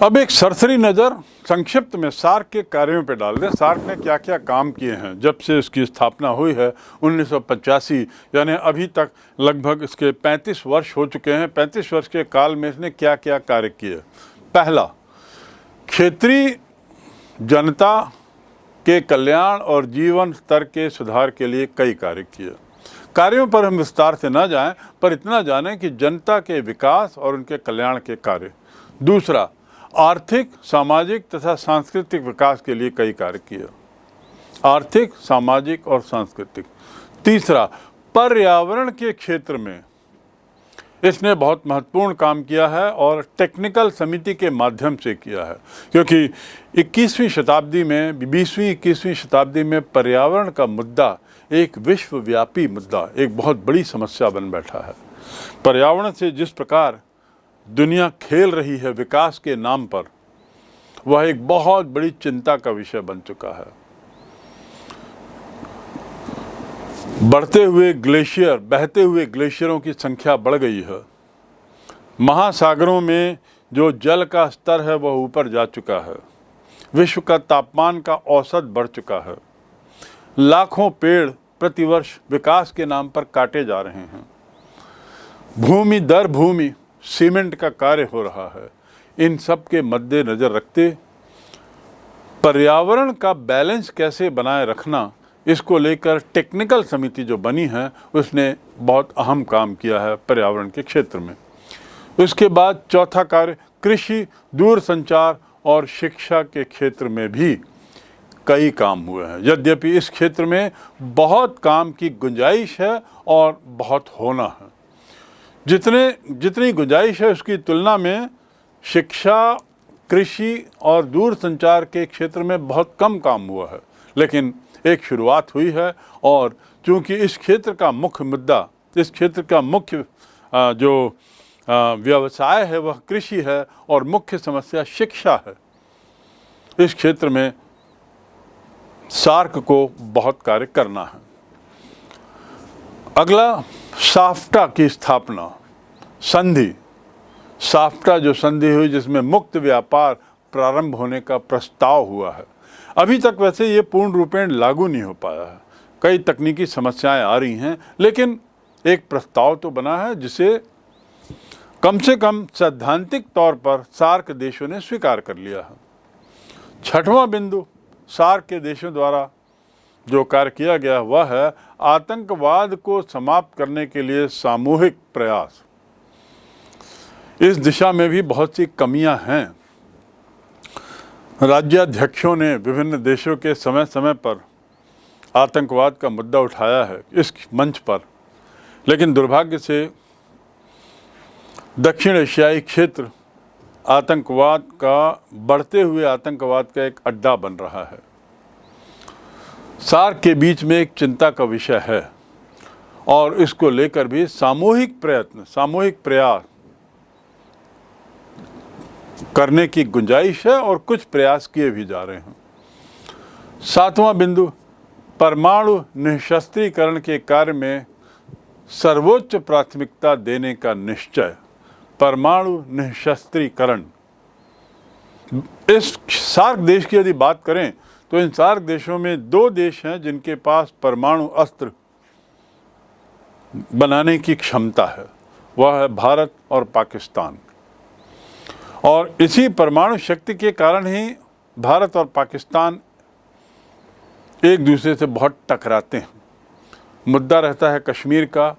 अब एक सरसरी नज़र संक्षिप्त में सार्क के कार्यों पर डाल दें। सार्क ने क्या क्या काम किए हैं जब से इसकी स्थापना हुई है 1985, यानी अभी तक लगभग इसके 35 वर्ष हो चुके हैं। 35 वर्ष के काल में इसने क्या क्या कार्य किए। पहला, क्षेत्रीय जनता के कल्याण और जीवन स्तर के सुधार के लिए कई कार्य किए। कार्यों पर हम विस्तार से न जाएं, पर इतना जानें कि जनता के विकास और उनके कल्याण के कार्य। दूसरा, आर्थिक, सामाजिक तथा सांस्कृतिक विकास के लिए कई कार्य किए। आर्थिक, सामाजिक और सांस्कृतिक। तीसरा, पर्यावरण के क्षेत्र में इसने बहुत महत्वपूर्ण काम किया है और टेक्निकल समिति के माध्यम से किया है, क्योंकि 21वीं शताब्दी में 20वीं-21वीं शताब्दी में पर्यावरण का मुद्दा एक विश्वव्यापी मुद्दा, एक बहुत बड़ी समस्या बन बैठा है। पर्यावरण से जिस प्रकार दुनिया खेल रही है विकास के नाम पर, वह एक बहुत बड़ी चिंता का विषय बन चुका है। बढ़ते हुए ग्लेशियर, बहते हुए ग्लेशियरों की संख्या बढ़ गई है। महासागरों में जो जल का स्तर है वह ऊपर जा चुका है। विश्व का तापमान का औसत बढ़ चुका है। लाखों पेड़ प्रतिवर्ष विकास के नाम पर काटे जा रहे हैं। भूमि दर भूमि सीमेंट का कार्य हो रहा है। इन सब के मद्देनजर रखते पर्यावरण का बैलेंस कैसे बनाए रखना, इसको लेकर टेक्निकल समिति जो बनी है उसने बहुत अहम काम किया है पर्यावरण के क्षेत्र में। उसके बाद चौथा कार्य, कृषि, दूरसंचार और शिक्षा के क्षेत्र में भी कई काम हुए हैं। यद्यपि इस क्षेत्र में बहुत काम की गुंजाइश है और बहुत होना है। जितनी गुंजाइश है उसकी तुलना में शिक्षा, कृषि और दूरसंचार के क्षेत्र में बहुत कम काम हुआ है, लेकिन एक शुरुआत हुई है। और चूंकि इस क्षेत्र का मुख्य मुद्दा, इस क्षेत्र का मुख्य जो व्यवसाय है वह कृषि है और मुख्य समस्या शिक्षा है, इस क्षेत्र में सार्क को बहुत कार्य करना है। अगला, साफ्टा की स्थापना, संधि। साफ्टा जो संधि हुई जिसमें मुक्त व्यापार प्रारंभ होने का प्रस्ताव हुआ है। अभी तक वैसे ये पूर्ण रूपेण लागू नहीं हो पाया है, कई तकनीकी समस्याएं आ रही हैं, लेकिन एक प्रस्ताव तो बना है जिसे कम से कम सैद्धांतिक तौर पर सार्क देशों ने स्वीकार कर लिया है। छठवां बिंदु, सार्क के देशों द्वारा जो कार्य किया गया वह है आतंकवाद को समाप्त करने के लिए सामूहिक प्रयास। इस दिशा में भी बहुत सी कमियां हैं। राज्याध्यक्षों ने विभिन्न देशों के समय समय पर आतंकवाद का मुद्दा उठाया है इस मंच पर, लेकिन दुर्भाग्य से दक्षिण एशियाई क्षेत्र आतंकवाद का, बढ़ते हुए आतंकवाद का एक अड्डा बन रहा है। सार्क के बीच में एक चिंता का विषय है और इसको लेकर भी सामूहिक प्रयत्न, सामूहिक प्रयास करने की गुंजाइश है और कुछ प्रयास किए भी जा रहे हैं। सातवां बिंदु, परमाणु निःशस्त्रीकरण के कार्य में सर्वोच्च प्राथमिकता देने का निश्चय। परमाणु निःशस्त्रीकरण, इस सार्क देश की यदि बात करें तो इन सार्क देशों में दो देश हैं जिनके पास परमाणु अस्त्र बनाने की क्षमता है, वह है भारत और पाकिस्तान। और इसी परमाणु शक्ति के कारण ही भारत और पाकिस्तान एक दूसरे से बहुत टकराते हैं। मुद्दा रहता है कश्मीर का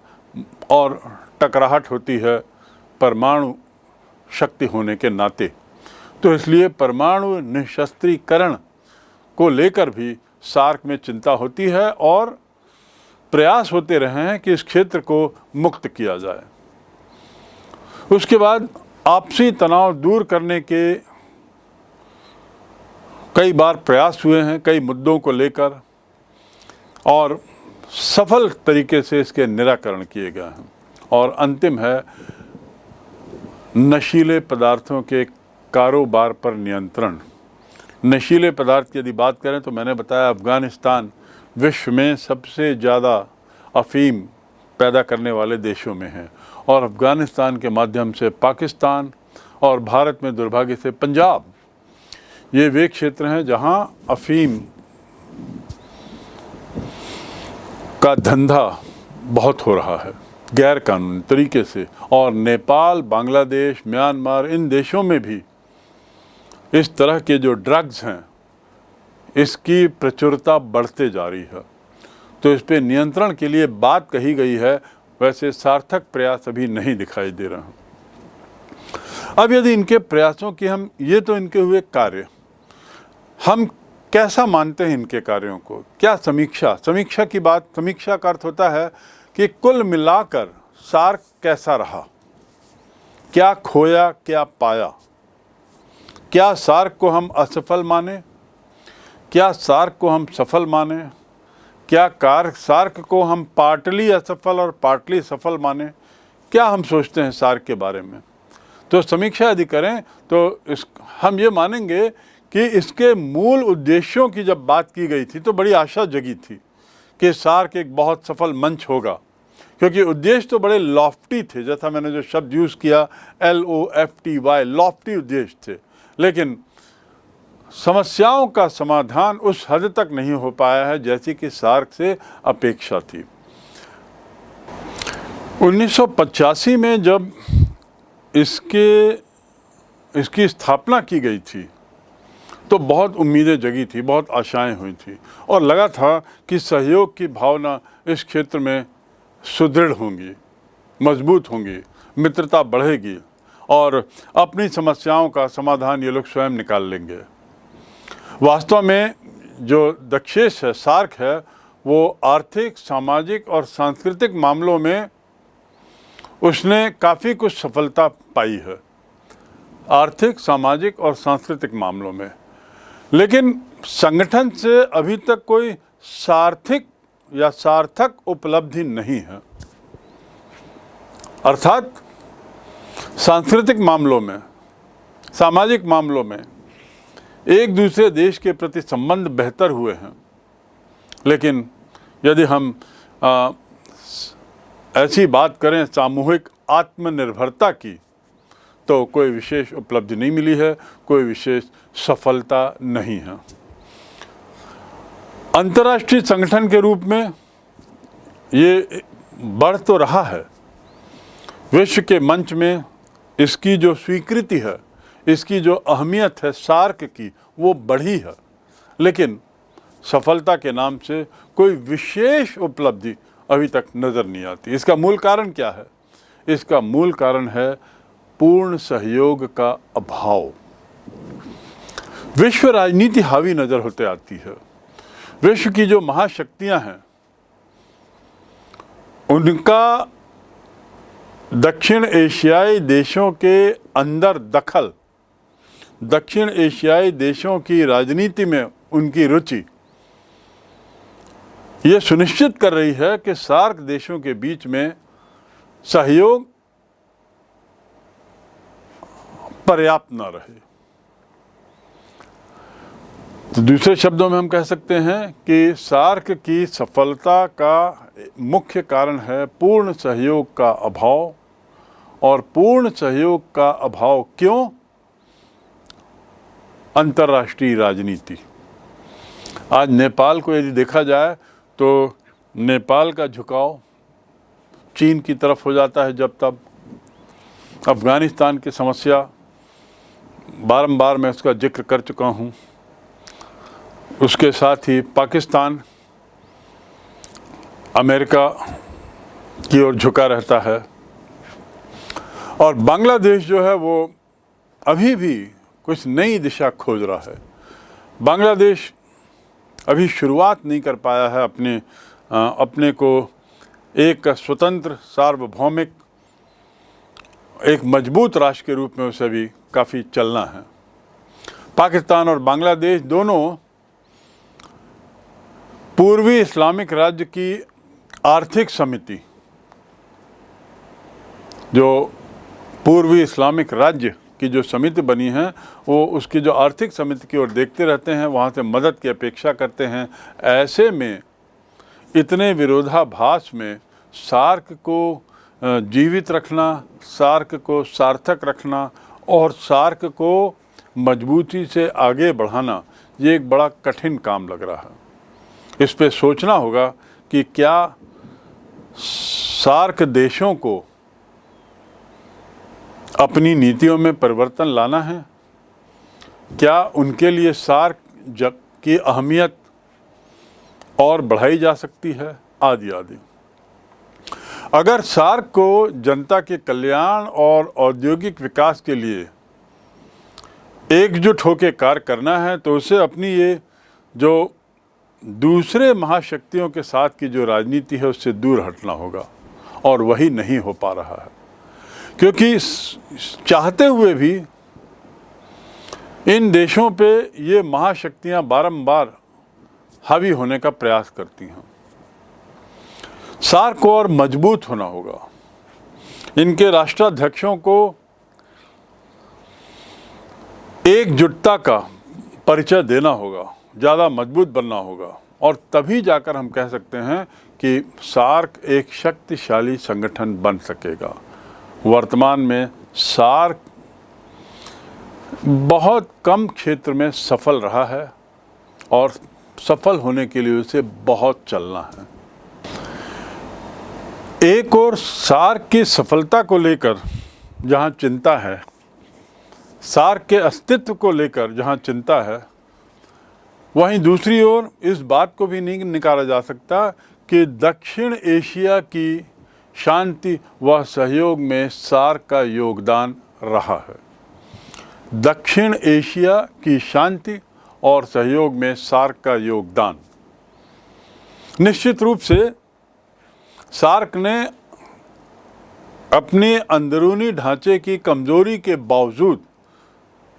और टकराहट होती है परमाणु शक्ति होने के नाते। तो इसलिए परमाणु निःशस्त्रीकरण को लेकर भी सार्क में चिंता होती है और प्रयास होते रहे हैं कि इस क्षेत्र को मुक्त किया जाए। उसके बाद आपसी तनाव दूर करने के कई बार प्रयास हुए हैं कई मुद्दों को लेकर और सफल तरीके से इसके निराकरण किए गए हैं। और अंतिम है नशीले पदार्थों के कारोबार पर नियंत्रण। नशीले पदार्थ की यदि बात करें तो मैंने बताया अफ़गानिस्तान विश्व में सबसे ज़्यादा अफ़ीम पैदा करने वाले देशों में है और अफ़गानिस्तान के माध्यम से पाकिस्तान और भारत में दुर्भाग्य से पंजाब, ये वे क्षेत्र हैं जहां अफीम का धंधा बहुत हो रहा है गैर कानूनी तरीके से। और नेपाल, बांग्लादेश, म्यांमार, इन देशों में भी इस तरह के जो ड्रग्स हैं इसकी प्रचुरता बढ़ते जा रही है। तो इस पे नियंत्रण के लिए बात कही गई है, वैसे सार्थक प्रयास अभी नहीं दिखाई दे रहे हैं। अब यदि इनके प्रयासों की हम, ये तो इनके हुए कार्य, हम कैसा मानते हैं इनके कार्यों को, क्या समीक्षा की बात, समीक्षा का अर्थ होता है कि कुल मिलाकर सार्क कैसा रहा, क्या खोया क्या पाया, क्या सार्क को हम असफल माने, क्या सार्क को हम सफल माने, क्या सार्क को हम पार्टली असफल और पार्टली सफल माने, क्या हम सोचते हैं सार्क के बारे में। तो समीक्षा यदि करें तो हम ये मानेंगे कि इसके मूल उद्देश्यों की जब बात की गई थी तो बड़ी आशा जगी थी कि सार्क एक बहुत सफल मंच होगा, क्योंकि उद्देश्य तो बड़े लॉफ्टी थे, जैसा मैंने जो शब्द यूज़ किया LOFTY, लॉफ्टी उद्देश्य थे। लेकिन समस्याओं का समाधान उस हद तक नहीं हो पाया है जैसी कि सार्क से अपेक्षा थी। 1985 में जब इसकी स्थापना की गई थी तो बहुत उम्मीदें जगी थी, बहुत आशाएं हुई थी और लगा था कि सहयोग की भावना इस क्षेत्र में सुदृढ़ होंगी, मजबूत होंगी, मित्रता बढ़ेगी और अपनी समस्याओं का समाधान ये लोग स्वयं निकाल लेंगे। वास्तव में जो दक्षेश है, सार्क है, वो आर्थिक, सामाजिक और सांस्कृतिक मामलों में उसने काफ़ी कुछ सफलता पाई है, आर्थिक, सामाजिक और सांस्कृतिक मामलों में। लेकिन संगठन से अभी तक कोई सार्थक उपलब्धि नहीं है। अर्थात सांस्कृतिक मामलों में, सामाजिक मामलों में एक दूसरे देश के प्रति संबंध बेहतर हुए हैं, लेकिन यदि हम ऐसी बात करें सामूहिक आत्मनिर्भरता की तो कोई विशेष उपलब्धि नहीं मिली है, कोई विशेष सफलता नहीं है। अंतर्राष्ट्रीय संगठन के रूप में ये बढ़ तो रहा है, विश्व के मंच में इसकी जो स्वीकृति है, इसकी जो अहमियत है सार्क की, वो बढ़ी है, लेकिन सफलता के नाम से कोई विशेष उपलब्धि अभी तक नज़र नहीं आती। इसका मूल कारण क्या है? इसका मूल कारण है पूर्ण सहयोग का अभाव। विश्व राजनीति हावी नज़र होते आती है। विश्व की जो महाशक्तियां हैं उनका दक्षिण एशियाई देशों के अंदर दखल, दक्षिण एशियाई देशों की राजनीति में उनकी रुचि ये सुनिश्चित कर रही है कि सार्क देशों के बीच में सहयोग पर्याप्त न रहे। तो दूसरे शब्दों में हम कह सकते हैं कि सार्क की सफलता का मुख्य कारण है पूर्ण सहयोग का अभाव। और पूर्ण सहयोग का अभाव क्यों? अंतर्राष्ट्रीय राजनीति। आज नेपाल को यदि देखा जाए तो नेपाल का झुकाव चीन की तरफ हो जाता है जब तब। अफगानिस्तान की समस्या बारंबार मैं उसका जिक्र कर चुका हूँ। उसके साथ ही पाकिस्तान अमेरिका की ओर झुका रहता है और बांग्लादेश जो है वो अभी भी कुछ नई दिशा खोज रहा है। बांग्लादेश अभी शुरुआत नहीं कर पाया है अपने को एक स्वतंत्र, सार्वभौमिक, एक मजबूत राष्ट्र के रूप में उसे अभी काफ़ी चलना है। पाकिस्तान और बांग्लादेश दोनों पूर्वी इस्लामिक राज्य की आर्थिक समिति, जो पूर्वी इस्लामिक राज्य की जो समिति बनी है, वो उसकी जो आर्थिक समिति की ओर देखते रहते हैं, वहाँ से मदद की अपेक्षा करते हैं। ऐसे में इतने विरोधाभास में सार्क को जीवित रखना, सार्क को सार्थक रखना और सार्क को मजबूती से आगे बढ़ाना ये एक बड़ा कठिन काम लग रहा है। इस पे सोचना होगा कि क्या सार्क देशों को अपनी नीतियों में परिवर्तन लाना है, क्या उनके लिए सार्क की अहमियत और बढ़ाई जा सकती है, आदि आदि। अगर सार्क को जनता के कल्याण और औद्योगिक विकास के लिए एकजुट होकर कार्य करना है तो उसे अपनी ये जो दूसरे महाशक्तियों के साथ की जो राजनीति है उससे दूर हटना होगा, और वही नहीं हो पा रहा है, क्योंकि चाहते हुए भी इन देशों पे ये महाशक्तियां बारंबार हावी होने का प्रयास करती हैं। सार्क को और मजबूत होना होगा, इनके राष्ट्राध्यक्षों को एकजुटता का परिचय देना होगा, ज़्यादा मजबूत बनना होगा, और तभी जाकर हम कह सकते हैं कि सार्क एक शक्तिशाली संगठन बन सकेगा। वर्तमान में सार्क बहुत कम क्षेत्र में सफल रहा है और सफल होने के लिए उसे बहुत चलना है। एक और सार्क की सफलता को लेकर जहां चिंता है, सार्क के अस्तित्व को लेकर जहां चिंता है, वहीं दूसरी ओर इस बात को भी नहीं निकाला जा सकता कि दक्षिण एशिया की शांति व सहयोग में सार्क का योगदान रहा है। दक्षिण एशिया की शांति और सहयोग में सार्क का योगदान, निश्चित रूप से सार्क ने अपने अंदरूनी ढांचे की कमजोरी के बावजूद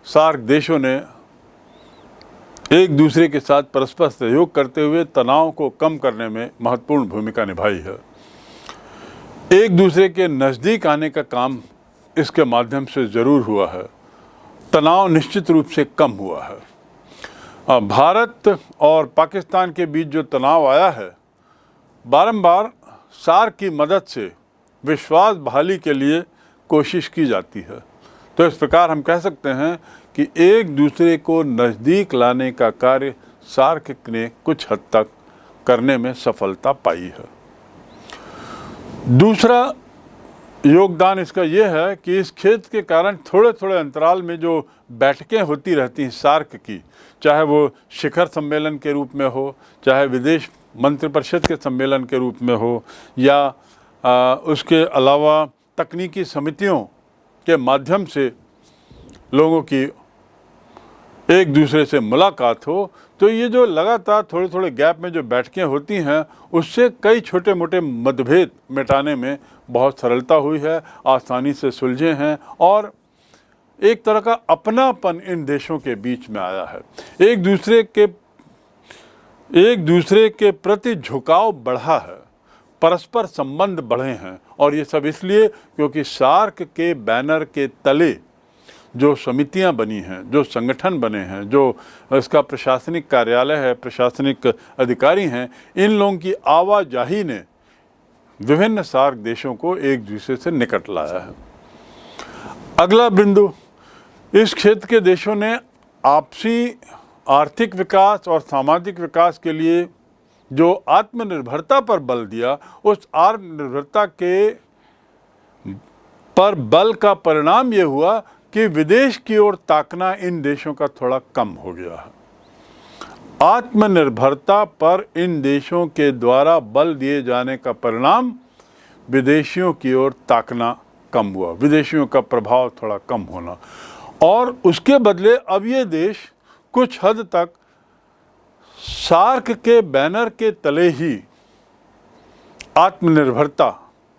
सार्क देशों ने एक दूसरे के साथ परस्पर सहयोग करते हुए तनाव को कम करने में महत्वपूर्ण भूमिका निभाई है। एक दूसरे के नज़दीक आने का काम इसके माध्यम से ज़रूर हुआ है, तनाव निश्चित रूप से कम हुआ है। भारत और पाकिस्तान के बीच जो तनाव आया है, बारंबार सार्क की मदद से विश्वास बहाली के लिए कोशिश की जाती है। तो इस प्रकार हम कह सकते हैं कि एक दूसरे को नज़दीक लाने का कार्य सार्क ने कुछ हद तक करने में सफलता पाई है। दूसरा योगदान इसका यह है कि इस क्षेत्र के कारण थोड़े थोड़े अंतराल में जो बैठकें होती रहती हैं सार्क की, चाहे वो शिखर सम्मेलन के रूप में हो, चाहे विदेश मंत्रिपरिषद के सम्मेलन के रूप में हो, या उसके अलावा तकनीकी समितियों के माध्यम से लोगों की एक दूसरे से मुलाकात हो, तो ये जो लगातार थोड़े थोड़े गैप में जो बैठकें होती हैं उससे कई छोटे मोटे मतभेद मिटाने में बहुत सरलता हुई है, आसानी से सुलझे हैं, और एक तरह का अपनापन इन देशों के बीच में आया है। एक दूसरे के प्रति झुकाव बढ़ा है, परस्पर संबंध बढ़े हैं, और ये सब इसलिए क्योंकि सार्क के बैनर के तले जो समितियां बनी हैं, जो संगठन बने हैं, जो इसका प्रशासनिक कार्यालय है, प्रशासनिक अधिकारी हैं, इन लोगों की आवाजाही ने विभिन्न सार्क देशों को एक दूसरे से निकट लाया है। अगला बिंदु, इस क्षेत्र के देशों ने आपसी आर्थिक विकास और सामाजिक विकास के लिए जो आत्मनिर्भरता पर बल दिया, उस आत्मनिर्भरता के पर बल का परिणाम ये हुआ कि विदेश की ओर ताकना इन देशों का थोड़ा कम हो गया है। आत्मनिर्भरता पर इन देशों के द्वारा बल दिए जाने का परिणाम विदेशियों की ओर ताकना कम हुआ, विदेशियों का प्रभाव थोड़ा कम होना, और उसके बदले अब ये देश कुछ हद तक सार्क के बैनर के तले ही आत्मनिर्भरता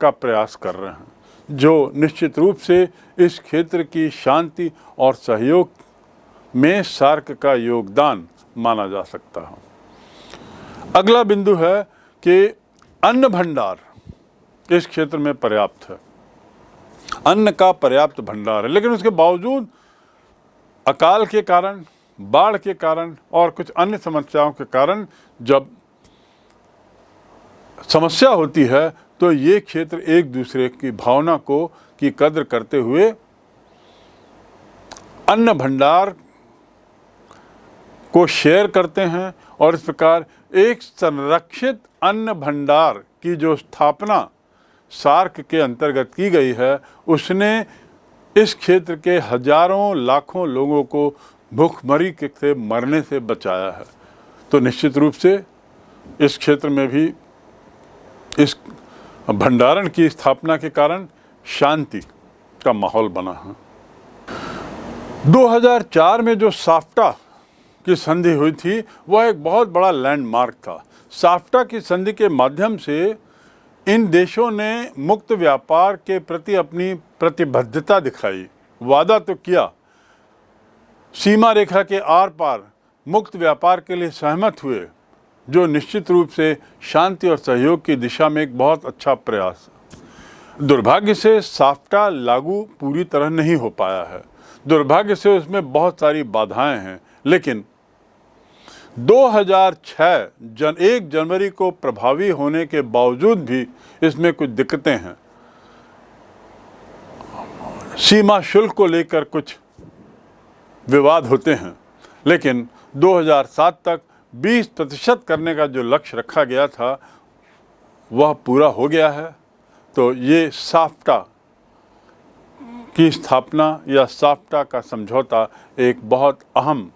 का प्रयास कर रहे हैं, जो निश्चित रूप से इस क्षेत्र की शांति और सहयोग में सार्क का योगदान माना जा सकता है। अगला बिंदु है कि अन्न भंडार इस क्षेत्र में पर्याप्त है, अन्न का पर्याप्त भंडार है, लेकिन उसके बावजूद अकाल के कारण, बाढ़ के कारण और कुछ अन्य समस्याओं के कारण जब समस्या होती है तो ये क्षेत्र एक दूसरे की भावना को की कद्र करते हुए अन्न भंडार को शेयर करते हैं और इस प्रकार एक संरक्षित अन्न भंडार की जो स्थापना सार्क के अंतर्गत की गई है, उसने इस क्षेत्र के हजारों लाखों लोगों को भूखमरी से मरने से बचाया है। तो निश्चित रूप से इस क्षेत्र में भी इस भंडारण की स्थापना के कारण शांति का माहौल बना है। 2004 में जो साफ्टा की संधि हुई थी वह एक बहुत बड़ा लैंडमार्क था। साफ्टा की संधि के माध्यम से इन देशों ने मुक्त व्यापार के प्रति अपनी प्रतिबद्धता दिखाई, वादा तो किया, सीमा रेखा के आर पार मुक्त व्यापार के लिए सहमत हुए, जो निश्चित रूप से शांति और सहयोग की दिशा में एक बहुत अच्छा प्रयास है। दुर्भाग्य से साफ्टा लागू पूरी तरह नहीं हो पाया है, दुर्भाग्य से उसमें बहुत सारी बाधाएं हैं, लेकिन 2006 1 जनवरी को प्रभावी होने के बावजूद भी इसमें कुछ दिक्कतें हैं। सीमा शुल्क को लेकर कुछ विवाद होते हैं, लेकिन 2007 तक 20% करने का जो लक्ष्य रखा गया था वह पूरा हो गया है। तो ये साफ्टा की स्थापना या साफ्टा का समझौता एक बहुत अहम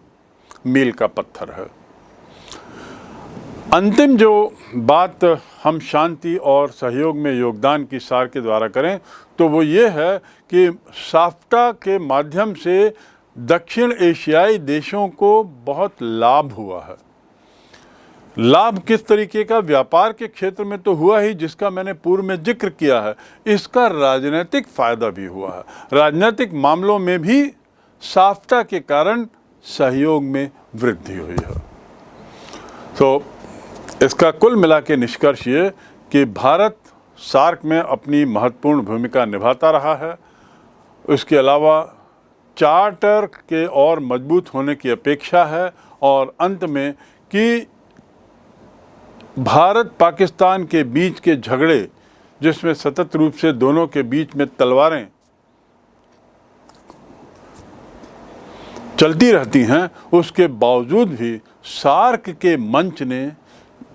मील का पत्थर है। अंतिम जो बात हम शांति और सहयोग में योगदान की सार के द्वारा करें तो वो ये है कि साफ्टा के माध्यम से दक्षिण एशियाई देशों को बहुत लाभ हुआ है। लाभ किस तरीके का? व्यापार के क्षेत्र में तो हुआ ही, जिसका मैंने पूर्व में जिक्र किया है। इसका राजनीतिक फायदा भी हुआ है। राजनीतिक मामलों में भी साफ्टा के कारण सहयोग में वृद्धि हुई है। तो इसका कुल मिला के निष्कर्ष ये कि भारत सार्क में अपनी महत्वपूर्ण भूमिका निभाता रहा है। उसके अलावा चार्टर के और मजबूत होने की अपेक्षा है और अंत में कि भारत पाकिस्तान के बीच के झगड़े, जिसमें सतत रूप से दोनों के बीच में तलवारें चलती रहती हैं, उसके बावजूद भी सार्क के मंच ने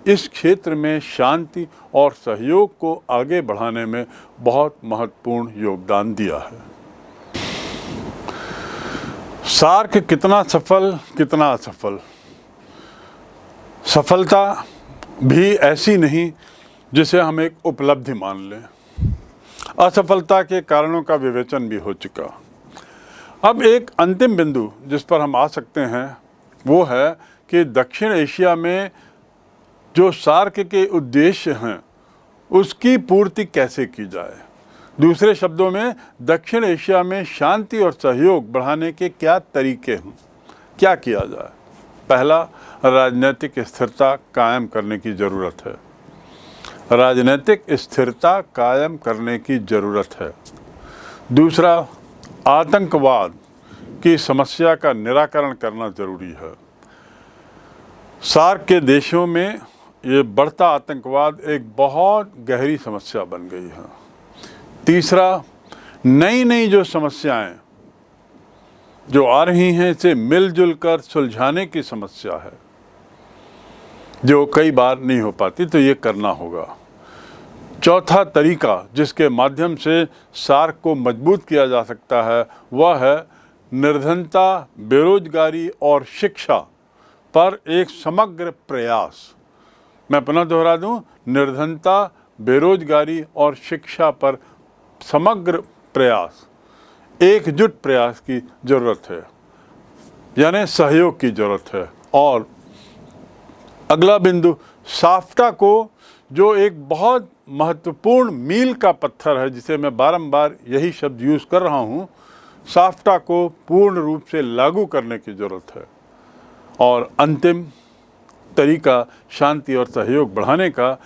इस क्षेत्र में शांति और सहयोग को आगे बढ़ाने में बहुत महत्वपूर्ण योगदान दिया है। सार्क कितना सफल, कितना असफल? सफलता भी ऐसी नहीं जिसे हम एक उपलब्धि मान लें। असफलता के कारणों का विवेचन भी हो चुका। अब एक अंतिम बिंदु जिस पर हम आ सकते हैं वो है कि दक्षिण एशिया में जो सार्क के उद्देश्य हैं उसकी पूर्ति कैसे की जाए। दूसरे शब्दों में दक्षिण एशिया में शांति और सहयोग बढ़ाने के क्या तरीके हैं, क्या किया जाए। पहला, राजनीतिक स्थिरता कायम करने की ज़रूरत है। राजनीतिक स्थिरता कायम करने की ज़रूरत है। दूसरा, आतंकवाद की समस्या का निराकरण करना ज़रूरी है। सार्क के देशों में ये बढ़ता आतंकवाद एक बहुत गहरी समस्या बन गई है। तीसरा, नई नई जो समस्याएं जो आ रही हैं इसे मिलजुल कर सुलझाने की समस्या है, जो कई बार नहीं हो पाती, तो ये करना होगा। चौथा तरीका जिसके माध्यम से सार्क को मजबूत किया जा सकता है वह है निर्धनता, बेरोजगारी और शिक्षा पर एक समग्र प्रयास। मैं पुनः दोहरा दूं, निर्धनता, बेरोजगारी और शिक्षा पर समग्र प्रयास, एकजुट प्रयास की ज़रूरत है, यानी सहयोग की ज़रूरत है। और अगला बिंदु, साफ्टा को जो एक बहुत महत्वपूर्ण मील का पत्थर है, जिसे मैं बारंबार यही शब्द यूज़ कर रहा हूँ, साफ्टा को पूर्ण रूप से लागू करने की ज़रूरत है। और अंतिम तरीका शांति और सहयोग बढ़ाने का,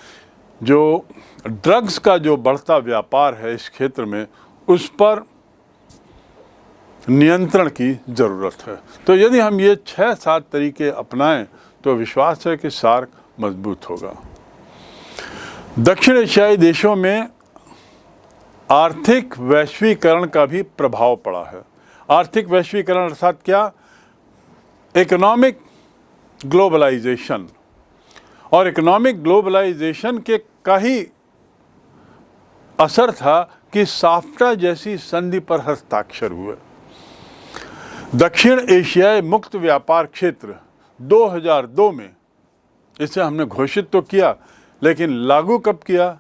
जो ड्रग्स का जो बढ़ता व्यापार है इस क्षेत्र में, उस पर नियंत्रण की ज़रूरत है। तो यदि हम ये 6-7 तरीके अपनाएं तो विश्वास है कि सार्क मजबूत होगा। दक्षिण एशियाई देशों में आर्थिक वैश्वीकरण का भी प्रभाव पड़ा है। आर्थिक वैश्वीकरण अर्थात क्या, इकोनॉमिक ग्लोबलाइजेशन। और इकोनॉमिक ग्लोबलाइजेशन के का ही असर था कि साफ्टा जैसी संधि पर हस्ताक्षर हुए। दक्षिण एशियाई मुक्त व्यापार क्षेत्र 2002 में इसे हमने घोषित तो किया, लेकिन लागू कब किया?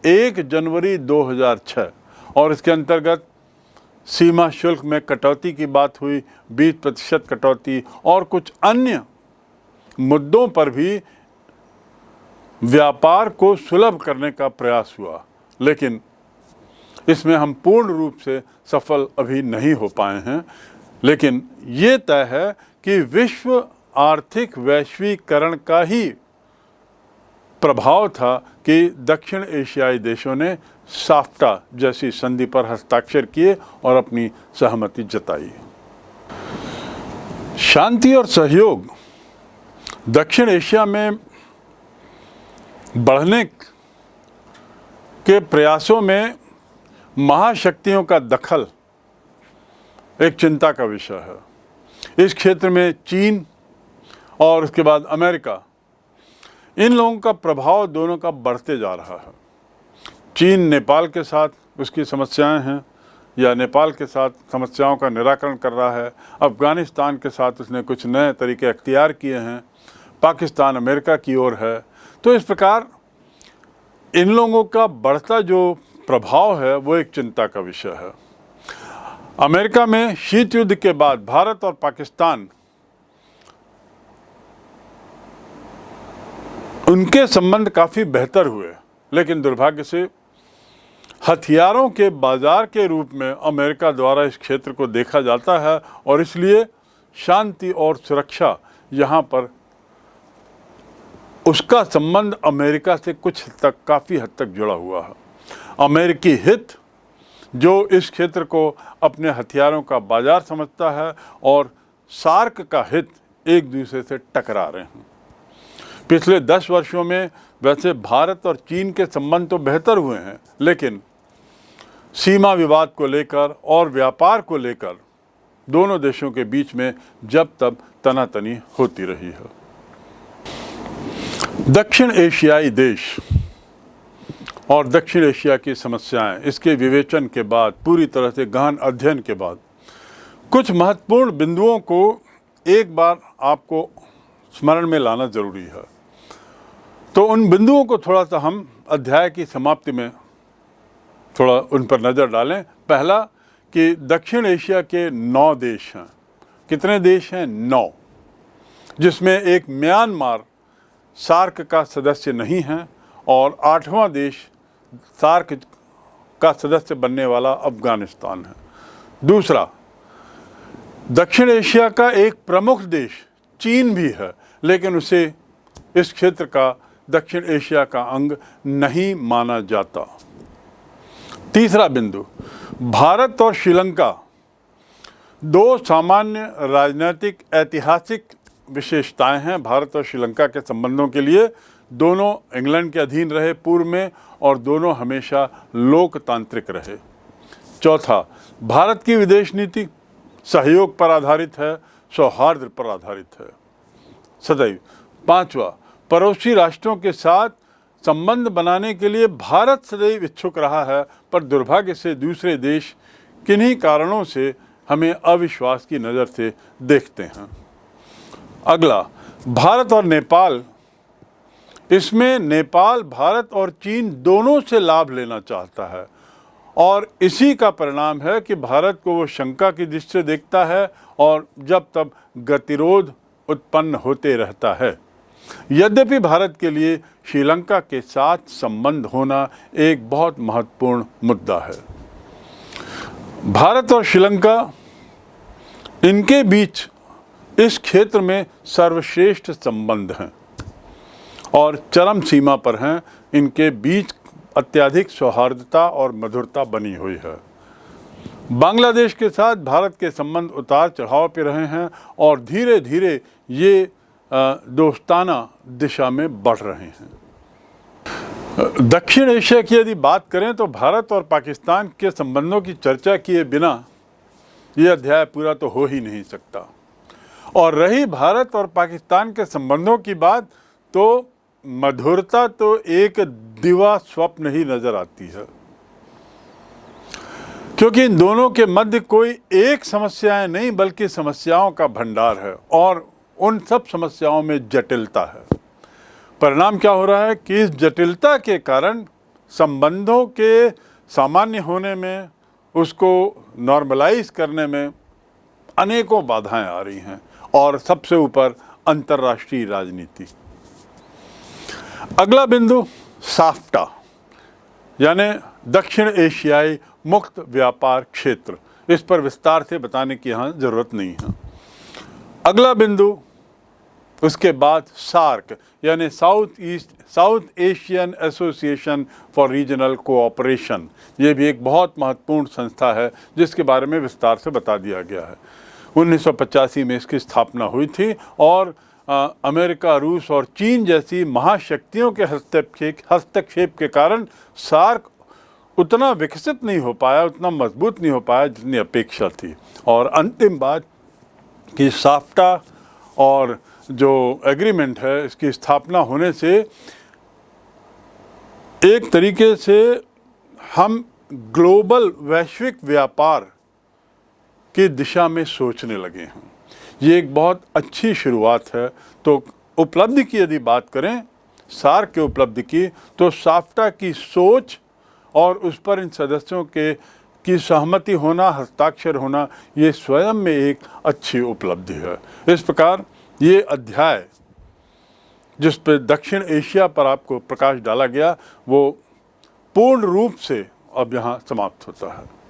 1 जनवरी 2006। और इसके अंतर्गत सीमा शुल्क में कटौती की बात हुई, 20% कटौती और कुछ अन्य मुद्दों पर भी व्यापार को सुलभ करने का प्रयास हुआ, लेकिन इसमें हम पूर्ण रूप से सफल अभी नहीं हो पाए हैं। लेकिन ये तय है कि विश्व आर्थिक वैश्वीकरण का ही प्रभाव था कि दक्षिण एशियाई देशों ने साफ्टा जैसी संधि पर हस्ताक्षर किए और अपनी सहमति जताई। शांति और सहयोग दक्षिण एशिया में बढ़ने के प्रयासों में महाशक्तियों का दखल एक चिंता का विषय है। इस क्षेत्र में चीन और उसके बाद अमेरिका, इन लोगों का प्रभाव दोनों का बढ़ते जा रहा है। चीन नेपाल के साथ उसकी समस्याएं हैं या नेपाल के साथ समस्याओं का निराकरण कर रहा है। अफ़गानिस्तान के साथ उसने कुछ नए तरीके अख्तियार किए हैं। पाकिस्तान अमेरिका की ओर है। तो इस प्रकार इन लोगों का बढ़ता जो प्रभाव है वो एक चिंता का विषय है। अमेरिका में शीत युद्ध के बाद भारत और पाकिस्तान, उनके संबंध काफ़ी बेहतर हुए, लेकिन दुर्भाग्य से हथियारों के बाजार के रूप में अमेरिका द्वारा इस क्षेत्र को देखा जाता है और इसलिए शांति और सुरक्षा यहाँ पर उसका संबंध अमेरिका से कुछ हद तक, काफ़ी हद तक जुड़ा हुआ है। अमेरिकी हित जो इस क्षेत्र को अपने हथियारों का बाजार समझता है और सार्क का हित एक दूसरे से टकरा रहे हैं। पिछले 10 वर्षों में वैसे भारत और चीन के संबंध तो बेहतर हुए हैं, लेकिन सीमा विवाद को लेकर और व्यापार को लेकर दोनों देशों के बीच में जब तब तनातनी होती रही है। दक्षिण एशियाई देश और दक्षिण एशिया की समस्याएं, इसके विवेचन के बाद, पूरी तरह से गहन अध्ययन के बाद, कुछ महत्वपूर्ण बिंदुओं को एक बार आपको स्मरण में लाना जरूरी है। तो उन बिंदुओं को थोड़ा सा हम अध्याय की समाप्ति में थोड़ा उन पर नज़र डालें। पहला कि दक्षिण एशिया के 9 देश हैं। कितने देश हैं? 9, जिसमें एक म्यांमार सार्क का सदस्य नहीं है और 8वां देश सार्क का सदस्य बनने वाला अफगानिस्तान है। दूसरा, दक्षिण एशिया का एक प्रमुख देश चीन भी है, लेकिन उसे इस क्षेत्र का दक्षिण एशिया का अंग नहीं माना जाता। तीसरा बिंदु, भारत और श्रीलंका 2 सामान्य राजनीतिक ऐतिहासिक विशेषताएं हैं भारत और श्रीलंका के संबंधों के लिए। दोनों इंग्लैंड के अधीन रहे पूर्व में और दोनों हमेशा लोकतांत्रिक रहे। चौथा, भारत की विदेश नीति सहयोग पर आधारित है, सौहार्द पर आधारित है सदैव। 5वां, पड़ोसी राष्ट्रों के साथ संबंध बनाने के लिए भारत सदैव इच्छुक रहा है, पर दुर्भाग्य से दूसरे देश किन्हीं कारणों से हमें अविश्वास की नज़र से देखते हैं। अगला, भारत और नेपाल। इसमें नेपाल भारत और चीन दोनों से लाभ लेना चाहता है और इसी का परिणाम है कि भारत को वो शंका की दृष्टि से देखता है और जब तब गतिरोध उत्पन्न होते रहता है। यद्यपि भारत के लिए श्रीलंका के साथ संबंध होना एक बहुत महत्वपूर्ण मुद्दा है। भारत और श्रीलंका, इनके बीच इस क्षेत्र में सर्वश्रेष्ठ संबंध हैं और चरम सीमा पर हैं। इनके बीच अत्यधिक सौहार्दता और मधुरता बनी हुई है। बांग्लादेश के साथ भारत के संबंध उतार चढ़ाव पे रहे हैं और धीरे धीरे ये दोस्ताना दिशा में बढ़ रहे हैं। दक्षिण एशिया की यदि बात करें तो भारत और पाकिस्तान के संबंधों की चर्चा किए बिना ये अध्याय पूरा तो हो ही नहीं सकता। और रही भारत और पाकिस्तान के संबंधों की बात, तो मधुरता तो एक दिवा स्वप्न ही नजर आती है, क्योंकि इन दोनों के मध्य कोई एक समस्याएं नहीं बल्कि समस्याओं का भंडार है और उन सब समस्याओं में जटिलता है। परिणाम क्या हो रहा है कि इस जटिलता के कारण संबंधों के सामान्य होने में, उसको नॉर्मलाइज करने में अनेकों बाधाएं आ रही हैं, और सबसे ऊपर अंतर्राष्ट्रीय राजनीति। अगला बिंदु साफ्टा यानी दक्षिण एशियाई मुक्त व्यापार क्षेत्र। इस पर विस्तार से बताने की यहाँ जरूरत नहीं है। अगला बिंदु उसके बाद सार्क यानी south Asian association for regional cooperation. ये भी एक बहुत महत्वपूर्ण संस्था है जिसके बारे में विस्तार से बता दिया गया है। 1985 में इसकी स्थापना हुई थी और अमेरिका, रूस और चीन जैसी महाशक्तियों के हस्तक्षेप के कारण सार्क उतना विकसित नहीं हो पाया, उतना मजबूत नहीं हो पाया जितनी अपेक्षा थी। और अंतिम बात कि साफ्टा और जो एग्रीमेंट है, इसकी स्थापना होने से एक तरीके से हम ग्लोबल वैश्विक व्यापार की दिशा में सोचने लगे हैं। ये एक बहुत अच्छी शुरुआत है। तो उपलब्धि की यदि बात करें, सार्क के उपलब्धि की, तो साफ्टा की सोच और उस पर इन सदस्यों की सहमति होना, हस्ताक्षर होना, ये स्वयं में एक अच्छी उपलब्धि है। इस प्रकार ये अध्याय जिस पर दक्षिण एशिया पर आपको प्रकाश डाला गया, वो पूर्ण रूप से अब यहाँ समाप्त होता है।